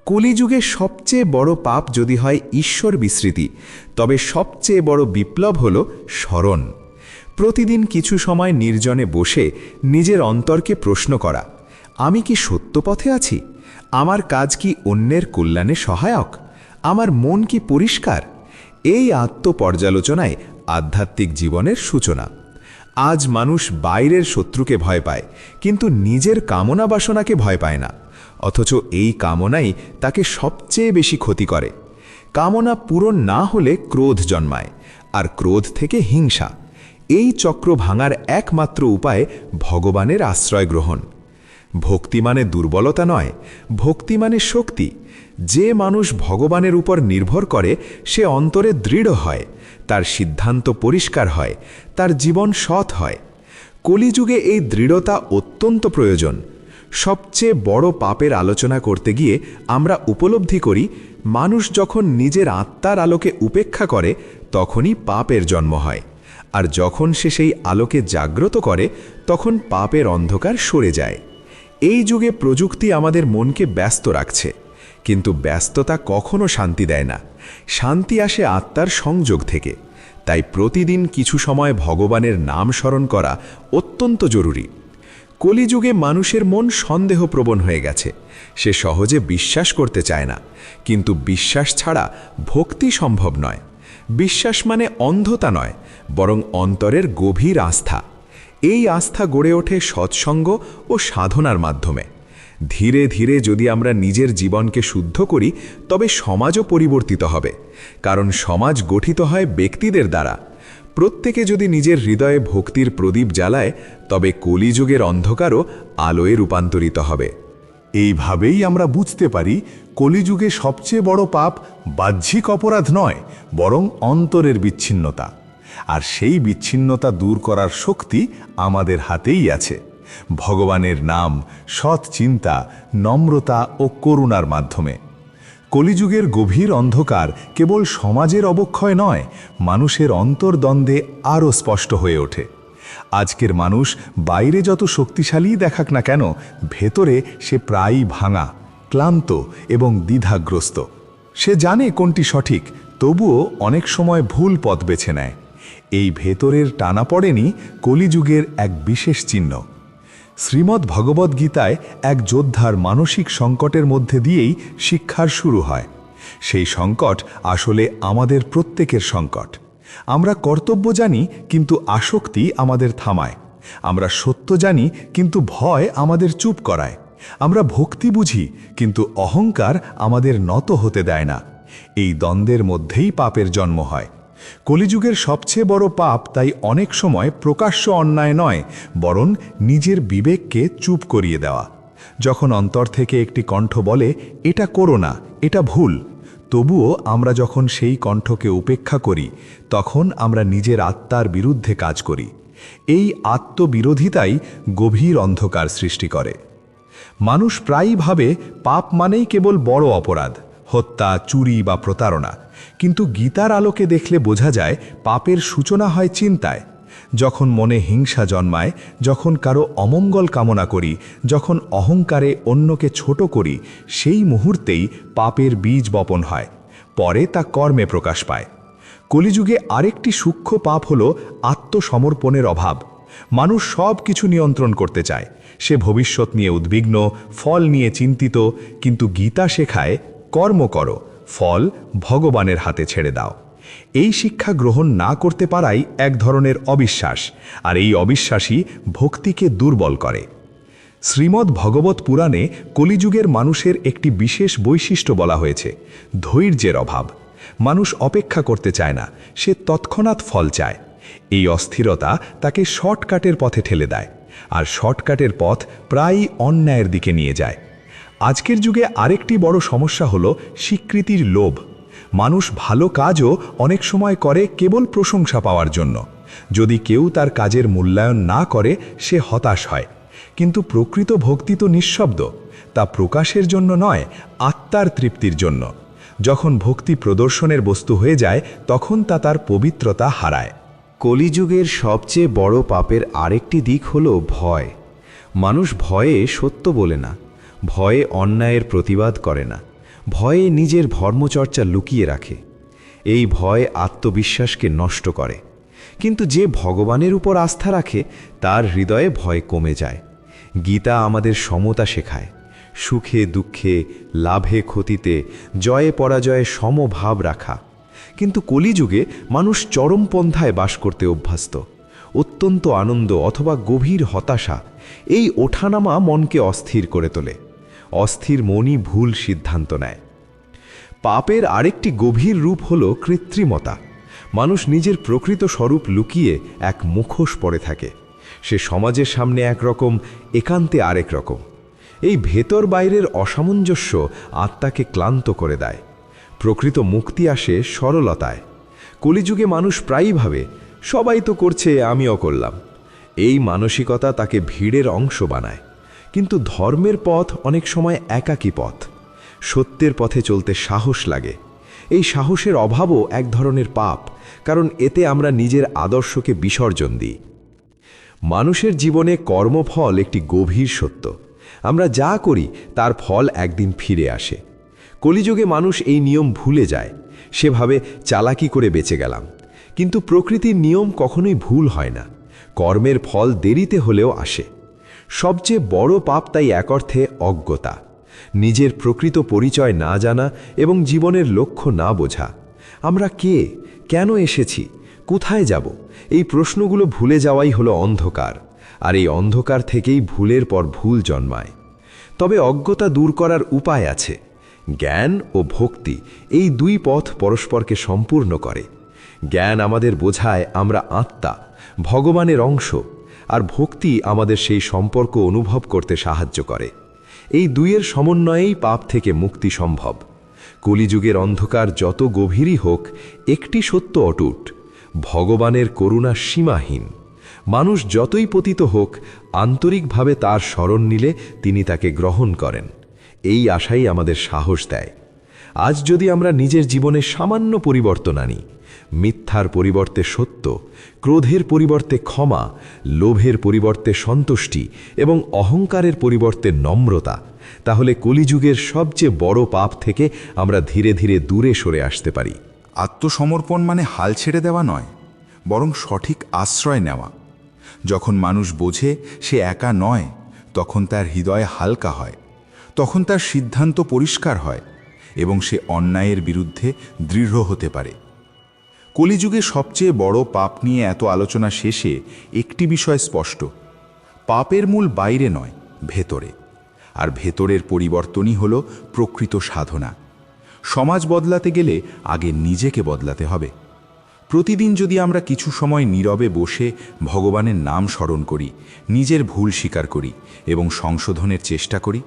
কলিযুগে সবচেয়ে বড় পাপ যদি হয় ঈশ্বর বিস্মৃতি, তবে সবচেয়ে বড় বিপ্লব হল স্মরণ। প্রতিদিন কিছু সময় নির্জনে বসে নিজের অন্তরকে প্রশ্ন করা, আমি কি সত্য পথে আছি? আমার কাজ কি অন্যের কল্যাণে সহায়ক? আমার মন কি পরিষ্কার? এই আত্মপর্যালোচনায় আধ্যাত্মিক জীবনের সূচনা। আজ মানুষ বাইরের শত্রুকে ভয় পায়, কিন্তু নিজের কামনা বাসনাকে ভয় পায় না, অথচ এই কামনাই তাকে সবচেয়ে বেশি ক্ষতি করে। কামনা পূরণ না হলে ক্রোধ জন্মায়, আর ক্রোধ থেকে হিংসা। এই চক্র ভাঙার একমাত্র উপায় ভগবানের আশ্রয় গ্রহণ। ভক্তি মানে দুর্বলতা নয়, ভক্তি মানে শক্তি। যে মানুষ ভগবানের উপর নির্ভর করে সে অন্তরে দৃঢ় হয়, তার সিদ্ধান্ত পরিষ্কার হয়, তার জীবন সৎ হয়। কলিযুগে এই দৃঢ়তা অত্যন্ত প্রয়োজন। সবচেয়ে বড় পাপের আলোচনা করতে গিয়ে আমরা উপলব্ধি করি, মানুষ যখন নিজের আত্মার আলোকে উপেক্ষা করে তখনই পাপের জন্ম হয়, আর যখন সে সেই আলোকে জাগ্রত করে তখন পাপের অন্ধকার সরে যায়। এই যুগে প্রযুক্তি আমাদের মনকে ব্যস্ত রাখছে, কিন্তু ব্যস্ততা কখনো শান্তি দেয় না। শান্তি আসে আত্মার সংযোগ থেকে। তাই প্রতিদিন কিছু সময় ভগবানের নাম স্মরণ করা অত্যন্ত জরুরি। কলিযুগে মানুষের মন সন্দেহপ্রবণ হয়ে গেছে। সে সহজে বিশ্বাস করতে চায় না, কিন্তু বিশ্বাস ছাড়া ভক্তি সম্ভব নয়। বিশ্বাস মানে অন্ধতা নয়, বরং অন্তরের গভীর আস্থা। এই আস্থা গড়ে ওঠে সৎসঙ্গ ও সাধনার মাধ্যমে। ধীরে ধীরে যদি আমরা নিজের জীবনকে শুদ্ধ করি, তবে সমাজও পরিবর্তিত হবে, কারণ সমাজ গঠিত হয় ব্যক্তিদের দ্বারা। প্রত্যেকে যদি নিজের হৃদয়ে ভক্তির প্রদীপ জ্বালায়, তবে কলিযুগের অন্ধকারও আলোয় রূপান্তরিত হবে। এইভাবেই আমরা বুঝতে পারি কলিযুগে সবচেয়ে বড় পাপ বাহ্যিক অপরাধ নয়, বরং অন্তরের বিচ্ছিন্নতা। আর সেই বিচ্ছিন্নতা দূর করার শক্তি আমাদের হাতেই আছে, ভগবানের নাম, সৎ চিন্তা, নম্রতা ও করুণার মাধ্যমে। কলিযুগের গভীর অন্ধকার কেবল সমাজের অবক্ষয় নয়, মানুষের অন্তর্দ্বন্দ্বে আরও স্পষ্ট হয়ে ওঠে। আজকের মানুষ বাইরে যত শক্তিশালী দেখাক না কেন, ভেতরে সে প্রায়ই ভাঙা, ক্লান্ত এবং দ্বিধাগ্রস্ত। সে জানে কোনটি সঠিক, তবুও অনেক সময় ভুল পথ বেছে নেয়। এই ভেতরের টানাপড়েনই কলিযুগের এক বিশেষ চিহ্ন। শ্রীমদ্ ভগবদ্গীতায় এক যোদ্ধার মানসিক সংকটের মধ্যে দিয়েই শিক্ষার শুরু হয়। সেই সংকট আসলে আমাদের প্রত্যেকের সংকট। আমরা কর্তব্য জানি, কিন্তু আসক্তি আমাদের থামায়। আমরা সত্য জানি, কিন্তু ভয় আমাদের চুপ করায়। আমরা ভক্তি বুঝি, কিন্তু অহংকার আমাদের নত হতে দেয় না। এই দ্বন্দ্বের মধ্যেই পাপের জন্ম হয়। কলিযুগের সবচেয়ে বড় পাপ তাই অনেক সময় প্রকাশ্য অন্যায় নয়, বরং নিজের বিবেককে চুপ করিয়ে দেওয়া। যখন অন্তর থেকে একটি কণ্ঠ বলে, এটা করো না, এটা ভুল, তবুও আমরা যখন সেই কণ্ঠকে উপেক্ষা করি, তখন আমরা নিজের আত্মার বিরুদ্ধে কাজ করি। এই আত্মবিরোধিতাই গভীর অন্ধকার সৃষ্টি করে। মানুষ প্রায়ই ভাবে পাপ মানেই কেবল বড় অপরাধ, হত্যা, চুরি বা প্রতারণা। কিন্তু গীতার আলোকে দেখলে বোঝা যায় পাপের সূচনা হয় চিন্তায়। যখন মনে হিংসা জন্মায়, যখন কারো অমঙ্গল কামনা করি, যখন অহংকারে অন্যকে ছোট করি, সেই মুহূর্তেই পাপের বীজ বপন হয়। পরে তা কর্মে প্রকাশ পায়। কলিযুগে আরেকটি সূক্ষ্ম পাপ হল আত্মসমর্পণের অভাব। মানুষ সব কিছু নিয়ন্ত্রণ করতে চায়। সে ভবিষ্যৎ নিয়ে উদ্বিগ্ন, ফল নিয়ে চিন্তিত, কিন্তু গীতা শেখায় কর্ম করো, ফল ভগবানের হাতে ছেড়ে দাও। এই শিক্ষা গ্রহণ না করতে পারাই এক ধরনের অবিশ্বাস, আর এই অবিশ্বাসই ভক্তিকে দুর্বল করে। শ্রীমদ্ ভগবত পুরাণে কলিযুগের মানুষের একটি বিশেষ বৈশিষ্ট্য বলা হয়েছে, ধৈর্যের অভাব। মানুষ অপেক্ষা করতে চায় না, সে তৎক্ষণাৎ ফল চায়। এই অস্থিরতা তাকে শর্টকাটের পথে ঠেলে দেয়, আর শর্টকাটের পথ প্রায়ই অন্যায়ের দিকে নিয়ে যায়। আজকের যুগে আরেকটি বড় সমস্যা হল স্বীকৃতির লোভ। মানুষ ভালো কাজও অনেক সময় করে কেবল প্রশংসা পাওয়ার জন্য। যদি কেউ তার কাজের মূল্যায়ন না করে সে হতাশ হয়। কিন্তু প্রকৃত ভক্তি তো নিঃশব্দ, তা প্রকাশের জন্য নয়, আত্মার তৃপ্তির জন্য। যখন ভক্তি প্রদর্শনের বস্তু হয়ে যায় তখন তা তার পবিত্রতা হারায়। কলিযুগের সবচেয়ে বড় পাপের আরেকটি দিক হল ভয়। মানুষ ভয়ে সত্য বলে না, ভয়ে অন্যায়ের প্রতিবাদ করে না, ভয়ে নিজের ধর্মচর্চা লুকিয়ে রাখে। এই ভয় আত্মবিশ্বাসকে নষ্ট করে। কিন্তু যে ভগবানের উপর আস্থা রাখে তার হৃদয়ে ভয় কমে যায়। গীতা আমাদের সমতা শেখায়, সুখে দুঃখে, লাভে ক্ষতিতে, জয়ে পরাজয়ে সমভাব রাখা। কিন্তু কলিযুগে মানুষ চরমপন্থায় বাস করতে অভ্যস্ত। অত্যন্ত আনন্দ অথবা গভীর হতাশা, এই ওঠানামা মনকে অস্থির করে তোলে। অস্থির মনই ভুল সিদ্ধান্ত নেয়। পাপের আরেকটি গভীর রূপ হল কৃত্রিমতা। মানুষ নিজের প্রকৃত স্বরূপ লুকিয়ে এক মুখোশ পরে থাকে। সে সমাজের সামনে একরকম, একান্তে আরেক রকম। এই ভেতর বাইরের অসামঞ্জস্য আত্মাকে ক্লান্ত করে দেয়। প্রকৃত মুক্তি আসে সরলতায়। কলিযুগে মানুষ প্রায়ই ভাবে, সবাই তো করছে, আমিও করলাম। এই মানসিকতা তাকে ভিড়ের অংশ বানায়। কিন্তু ধর্মের পথ অনেক সময় একাকী পথ। সত্যের পথে চলতে সাহস লাগে। এই সাহসের অভাবও এক ধরনের পাপ, কারণ এতে আমরা নিজের আদর্শকে বিসর্জন দিই। মানুষের জীবনে কর্মফল একটি গভীর সত্য। আমরা যা করি তার ফল একদিন ফিরে আসে। কলিযুগে মানুষ এই নিয়ম ভুলে যায়। সেভাবে চালাকি করে বেঁচে গেলাম। কিন্তু প্রকৃতির নিয়ম কখনোই ভুল হয় না। কর্মের ফল দেরিতে হলেও আসে। সবচেয়ে বড় পাপ তাই এক অর্থে অজ্ঞতা। নিজের প্রকৃত পরিচয় না জানা এবং জীবনের লক্ষ্য না বোঝা। আমরা কে, কেন এসেছি, কোথায় যাব, এই প্রশ্নগুলো ভুলে যাওয়াই হলো অন্ধকার। আর এই অন্ধকার থেকেই ভুলের পর ভুল জন্মায়। তবে অজ্ঞতা দূর করার উপায় আছে। জ্ঞান ও ভক্তি, এই দুই পথ পরস্পরকে সম্পূর্ণ করে। জ্ঞান আমাদের বোঝায় আমরা আত্মা, ভগবানের অংশ, আর ভক্তি আমাদের সেই সম্পর্ক অনুভব করতে সাহায্য করে। এই দুইয়ের সমন্বয়েই পাপ থেকে মুক্তি সম্ভব। কলিযুগের অন্ধকার যত গভীরই হোক, একটি সত্য অটুট, ভগবানের করুণা সীমাহীন। মানুষ যতই পতিত হোক, আন্তরিকভাবে তার শরণ নিলে তিনি তাকে গ্রহণ করেন। এই আশাই আমাদের সাহস দেয়। আজ যদি আমরা নিজের জীবনে সামান্য পরিবর্তন আনি, মিথ্যার পরিবর্তে সত্য, ক্রোধের পরিবর্তে ক্ষমা, লোভের পরিবর্তে সন্তুষ্টি এবং অহংকারের পরিবর্তে নম্রতা, তাহলে কলিযুগের সবচেয়ে বড় পাপ থেকে আমরা ধীরে ধীরে দূরে সরে আসতে পারি। আত্মসমর্পণ মানে হাল ছেড়ে দেওয়া নয়, বরং সঠিক আশ্রয় নেওয়া। যখন মানুষ বোঝে সে একা নয়, তখন তার হৃদয় হালকা হয়, তখন তার সিদ্ধান্ত পরিষ্কার হয় এবং সে অন্যায়ের বিরুদ্ধে দৃঢ় হতে পারে। কলিযুগে সবচেয়ে বড় পাপ নিয়ে এত আলোচনা শেষে একটি বিষয় স্পষ্ট: পাপের মূল বাইরে নয়, ভেতরে। আর ভেতরের পরিবর্তনই হল প্রকৃত সাধনা। সমাজ বদলাতে গেলে আগে নিজেকে বদলাতে হবে। প্রতিদিন যদি আমরা কিছু সময় নীরবে বসে ভগবানের নাম স্মরণ করি, নিজের ভুল স্বীকার করি এবং সংশোধনের চেষ্টা করি,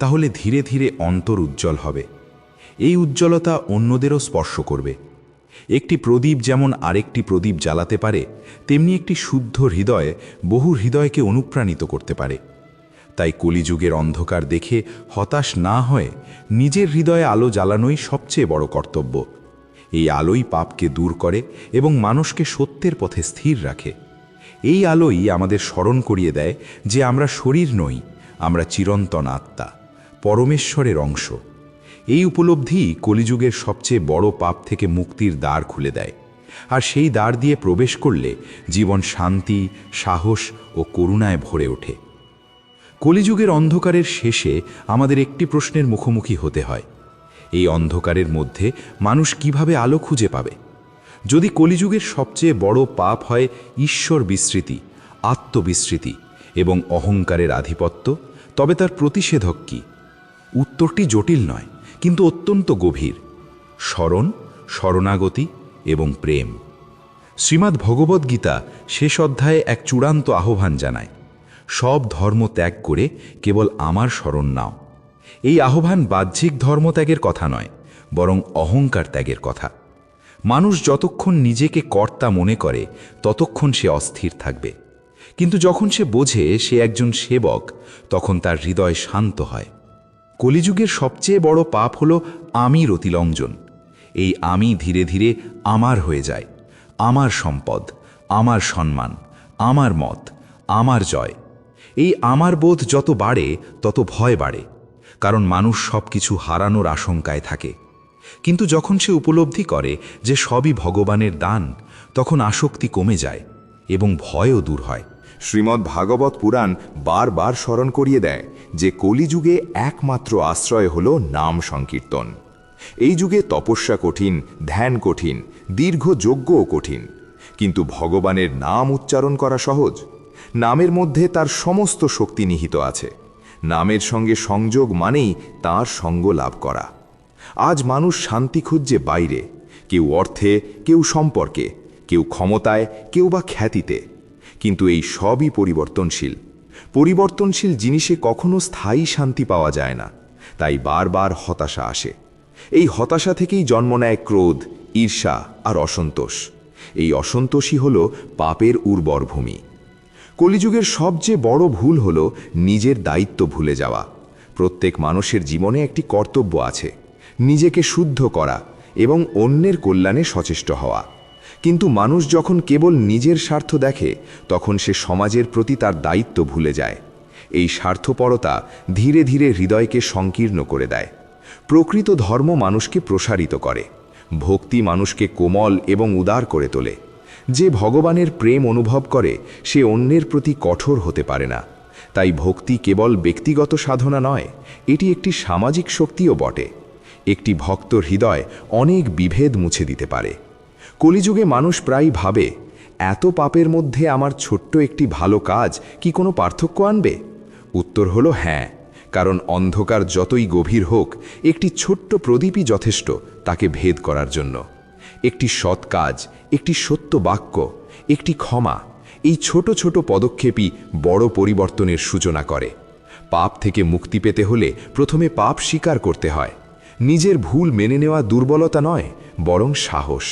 তাহলে ধীরে ধীরে অন্তর উজ্জ্বল হবে। এই উজ্জ্বলতা অন্যদেরও স্পর্শ করবে। একটি প্রদীপ যেমন আরেকটি প্রদীপ জ্বালাতে পারে, তেমনি একটি শুদ্ধ হৃদয় বহু হৃদয়কে অনুপ্রাণিত করতে পারে। তাই কলিযুগের অন্ধকার দেখে হতাশ না হয়ে নিজের হৃদয়ে আলো জ্বালানোই সবচেয়ে বড় কর্তব্য। এই আলোই পাপকে দূর করে এবং মানুষকে সত্যের পথে স্থির রাখে। এই আলোই আমাদের স্মরণ করিয়ে দেয় যে আমরা শরীর নই, আমরা চিরন্তন আত্মা, পরমেশ্বরের অংশ। এই উপলব্ধি কলিযুগের সবচেয়ে বড় পাপ থেকে মুক্তির দ্বার খুলে দেয়। আর সেই দ্বার দিয়ে প্রবেশ করলে জীবন শান্তি, সাহস ও করুণায় ভরে ওঠে। কলিযুগের অন্ধকারের শেষে আমাদের একটি প্রশ্নের মুখোমুখি হতে হয়: এই অন্ধকারের মধ্যে মানুষ কিভাবে আলো খুঁজে পাবে? যদি কলিযুগের সবচেয়ে বড় পাপ হয় ঈশ্বর বিস্মৃতি, আত্মবিস্মৃতি এবং অহংকারের আধিপত্য, তবে তার প্রতিষেধক কি? উত্তরটি জটিল নয়, কিন্তু অত্যন্ত গভীর: স্মরণ, শরণাগতি এবং প্রেম। শ্রীমদ্ ভগবদ্গীতা শেষ অধ্যায়ে এক চূড়ান্ত আহ্বান জানায়: সব ধর্ম ত্যাগ করে কেবল আমার শরণ নাও। এই আহ্বান বাহ্যিক ধর্মত্যাগের কথা নয়, বরং অহংকার ত্যাগের কথা। মানুষ যতক্ষণ নিজেকে কর্তা মনে করে ততক্ষণ সে অস্থির থাকবে, কিন্তু যখন সে বোঝে সে একজন সেবক, তখন তার হৃদয় শান্ত হয়। কলিযুগের সবচেয়ে বড় পাপ হল আমির অতিলঙ্ঘন। এই আমি ধীরে ধীরে আমার হয়ে যায়। আমার সম্পদ, আমার সম্মান, আমার মত, আমার জয়। এই আমার বোধ যত বাড়ে তত ভয় বাড়ে, কারণ মানুষ সব কিছু হারানোর আশঙ্কায় থাকে। কিন্তু যখন সে উপলব্ধি করে যে সবই ভগবানের দান, তখন আসক্তি কমে যায় এবং ভয়ও দূর হয়। শ্রীমদ্ ভাগবত পুরাণ বারবার স্মরণ করিয়ে দেয় যে কলিযুগে একমাত্র আশ্রয় হল নাম সংকীর্তন। এই যুগে তপস্যা কঠিন, ধ্যান কঠিন, দীর্ঘ যজ্ঞও কঠিন, কিন্তু ভগবানের নাম উচ্চারণ করা সহজ। নামের মধ্যে তার সমস্ত শক্তি নিহিত আছে। নামের সঙ্গে সংযোগ মানেই তাঁর সঙ্গ লাভ করা। আজ মানুষ শান্তি খুঁজছে বাইরে, কেউ অর্থে, কেউ সম্পর্কে, কেউ ক্ষমতায়, কেউ বা খ্যাতিতে। কিন্তু এই সবই পরিবর্তনশীল। পরিবর্তনশীল জিনিসে কখনো স্থায়ী শান্তি পাওয়া যায় না, তাই বারবার হতাশা আসে। এই হতাশা থেকেই জন্ম নেয় ক্রোধ, ঈর্ষা আর অসন্তোষ। এই অসন্তোষই হল পাপের উর্বর ভূমি। কলিযুগের সবচেয়ে বড় ভুল হল নিজের দায়িত্ব ভুলে যাওয়া। প্রত্যেক মানুষের জীবনে একটি কর্তব্য আছে, নিজেকে শুদ্ধ করা এবং অন্যের কল্যাণে সচেষ্ট হওয়া। কিন্তু মানুষ যখন কেবল নিজের স্বার্থ দেখে, তখন সে সমাজের প্রতি তার দায়িত্ব ভুলে যায়। এই স্বার্থপরতা ধীরে ধীরে হৃদয়কে সংকীর্ণ করে দেয়। প্রকৃত ধর্ম মানুষকে প্রসারিত করে, ভক্তি মানুষকে কোমল এবং উদার করে তোলে। যে ভগবানের প্রেম অনুভব করে সে অন্যের প্রতি কঠোর হতে পারে না। তাই ভক্তি কেবল ব্যক্তিগত সাধনা নয়, এটি একটি সামাজিক শক্তিও বটে। একটি ভক্তর হৃদয় অনেক বিভেদ মুছে দিতে পারে। কলিযুগে মানুষ প্রায় ভাবে, এত পাপের মধ্যে আমার ছোট্ট একটি ভালো কাজ কি কোনো পার্থক্য আনবে? উত্তর হলো হ্যাঁ, কারণ অন্ধকার যতই গভীর হোক, একটি ছোট্ট প্রদীপই যথেষ্ট তাকে ভেদ করার জন্য। একটি সৎ কাজ, একটি সত্য বাক্য, একটি ক্ষমা, এই ছোট ছোট পদক্ষেপই বড় পরিবর্তনের সূচনা করে। পাপ থেকে মুক্তি পেতে হলে প্রথমে পাপ স্বীকার করতে হয়। নিজের ভুল মেনে নেওয়া দুর্বলতা নয়, বরং সাহস।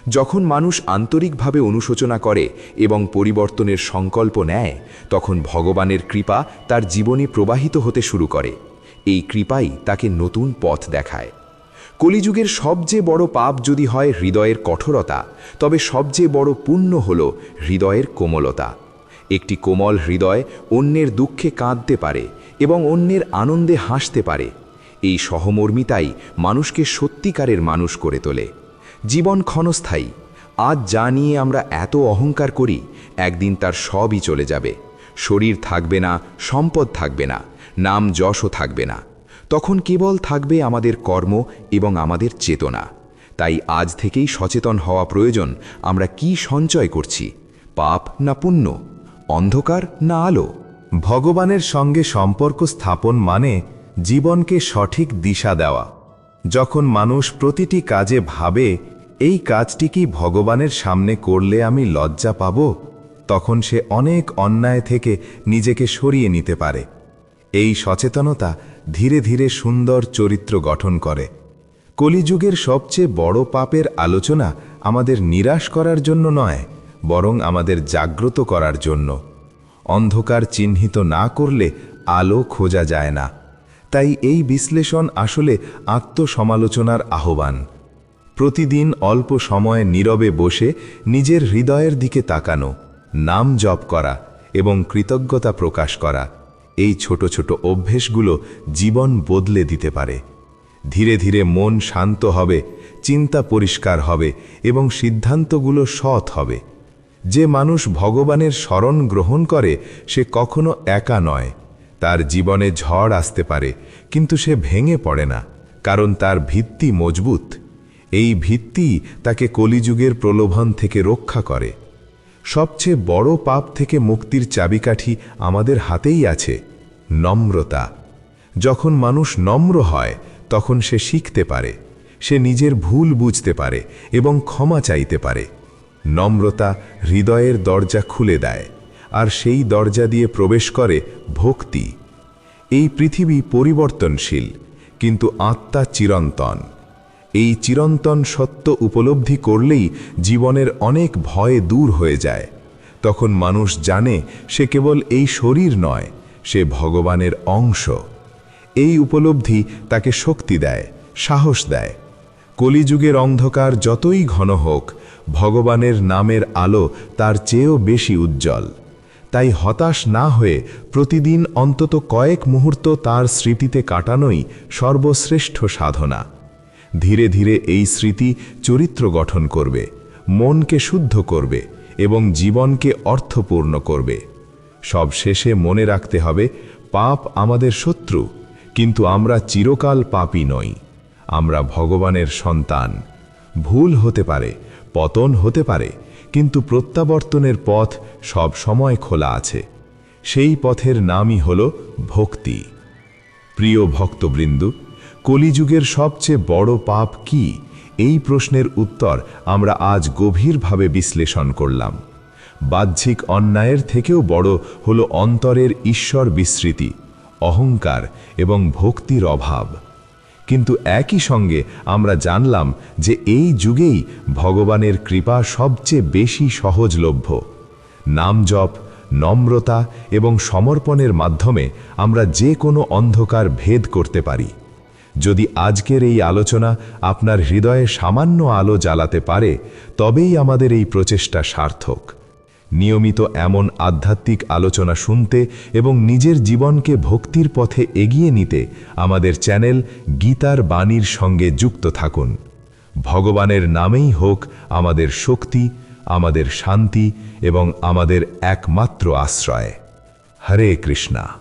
যখন মানুষ আন্তরিকভাবে অনুশোচনা করে এবং পরিবর্তনের সংকল্প নেয়, তখন ভগবানের কৃপা তার জীবনে প্রবাহিত হতে শুরু করে। এই কৃপাই তাকে নতুন পথ দেখায়। কলিযুগের সবচেয়ে বড় পাপ যদি হয় হৃদয়ের কঠোরতা, তবে সবচেয়ে বড় পুণ্য হল হৃদয়ের কোমলতা। একটি কোমল হৃদয় অন্যের দুঃখে কাঁদতে পারে এবং অন্যের আনন্দে হাসতে পারে। এই সহমর্মিতাই মানুষকে সত্যিকারের মানুষ করে তোলে। জীবন ক্ষণস্থায়ী। আজ যা নিয়ে আমরা এত অহংকার করি, একদিন তার সবই চলে যাবে। শরীর থাকবে না, সম্পদ থাকবে না, নাম যশও থাকবে না। তখন কেবল থাকবে আমাদের কর্ম এবং আমাদের চেতনা। তাই আজ থেকেই সচেতন হওয়া প্রয়োজন, আমরা কি সঞ্চয় করছি, পাপ না পুণ্য, অন্ধকার না আলো। ভগবানের সঙ্গে সম্পর্ক স্থাপন মানে জীবনকে সঠিক দিশা দেওয়া। যখন মানুষ প্রতিটি কাজে ভাবে, এই কাজটি কি ভগবানের সামনে করলে আমি লজ্জা পাব, তখন সে অনেক অন্যায় থেকে নিজেকে সরিয়ে নিতে পারে। এই সচেতনতা ধীরে ধীরে সুন্দর চরিত্র গঠন করে। কলিযুগের সবচেয়ে বড় পাপের আলোচনা আমাদের নিরাশ করার জন্য নয়, বরং আমাদের জাগ্রত করার জন্য। অন্ধকার চিহ্নিত না করলে আলো খোঁজা যায় না। তাই এই বিশ্লেষণ আসলে আত্মসমালোচনার আহ্বান। প্রতিদিন অল্প সময় নীরবে বসে নিজের হৃদয়ের দিকে তাকানো, নাম জপ করা এবং কৃতজ্ঞতা প্রকাশ করা, এই ছোট ছোট অভ্যেসগুলো জীবন বদলে দিতে পারে। ধীরে ধীরে মন শান্ত হবে, চিন্তা পরিষ্কার হবে এবং সিদ্ধান্তগুলো সৎ হবে। যে মানুষ ভগবানের শরণ গ্রহণ করে সে কখনো একা নয়। তার জীবনে ঝড় আসতে পারে, কিন্তু সে ভেঙে পড়ে না, কারণ তার ভিত্তি মজবুত। এই ভিত্তি তাকে কলিযুগের প্রলোভন থেকে রক্ষা করে। সবচেয়ে বড় পাপ থেকে মুক্তির চাবিকাঠি আমাদের হাতেই আছে, নম্রতা। যখন মানুষ নম্র হয়, তখন সে শিখতে পারে, সে নিজের ভুল বুঝতে পারে এবং ক্ষমা চাইতে পারে। নম্রতা হৃদয়ের দরজা খুলে দেয়, আর সেই দরজা দিয়ে প্রবেশ করে ভক্তি। এই পৃথিবী পরিবর্তনশীল, কিন্তু আত্মা চিরন্তন। এই চিরন্তন সত্য উপলব্ধি করলেই জীবনের অনেক ভয় দূর হয়ে যায়। তখন মানুষ জানে সে কেবল এই শরীর নয়, সে ভগবানের অংশ। এই উপলব্ধি তাকে শক্তি দেয়, সাহস দেয়। কলিযুগের অন্ধকার যতই ঘন হোক, ভগবানের নামের আলো তার চেয়েও বেশি উজ্জ্বল। তাই হতাশ না হয়ে প্রতিদিন অন্তত কয়েক মুহূর্ত তার স্মৃতিতে কাটানোই সর্বশ্রেষ্ঠ সাধনা। ধীরে ধীরে এই স্মৃতি চরিত্র গঠন করবে, মনকে শুদ্ধ করবে এবং জীবনকে অর্থপূর্ণ করবে। সব শেষে মনে রাখতে হবে, পাপ আমাদের শত্রু, কিন্তু আমরা চিরকাল পাপী নই। আমরা ভগবানের সন্তান। ভুল হতে পারে, পতন হতে পারে, কিন্তু প্রত্যাবর্তনের পথ সব সময় খোলা আছে। সেই পথের নামই হল ভক্তি। প্রিয় ভক্তবৃন্দ, কলিযুগের সবচেয়ে বড় পাপ কি? এই প্রশ্নের উত্তর আমরা আজ গভীরভাবে বিশ্লেষণ করলাম। বাহ্যিক অন্যায়ের থেকেও বড় হল অন্তরের ঈশ্বর বিস্মৃতি, অহংকার এবং ভক্তির অভাব। কিন্তু একই সঙ্গে আমরা জানলাম যে এই যুগেই ভগবানের কৃপা সবচেয়ে বেশি সহজলভ্য। নাম জপ, নম্রতা এবং সমর্পণের মাধ্যমে আমরা যে কোনো অন্ধকার ভেদ করতে পারি। যদি আজকের এই আলোচনা আপনার হৃদয়ে সামান্য আলো জ্বালাতে পারে, তবেই আমাদের এই প্রচেষ্টা সার্থক। নিয়মিত এমন আধ্যাত্মিক আলোচনা শুনতে এবং নিজের জীবনকে ভক্তির পথে এগিয়ে নিতে আমাদের চ্যানেল গীতার বাণীর সঙ্গে যুক্ত থাকুন। ভগবানের নামেই হোক আমাদের শক্তি, আমাদের শান্তি এবং আমাদের একমাত্র আশ্রয়। হরে কৃষ্ণা।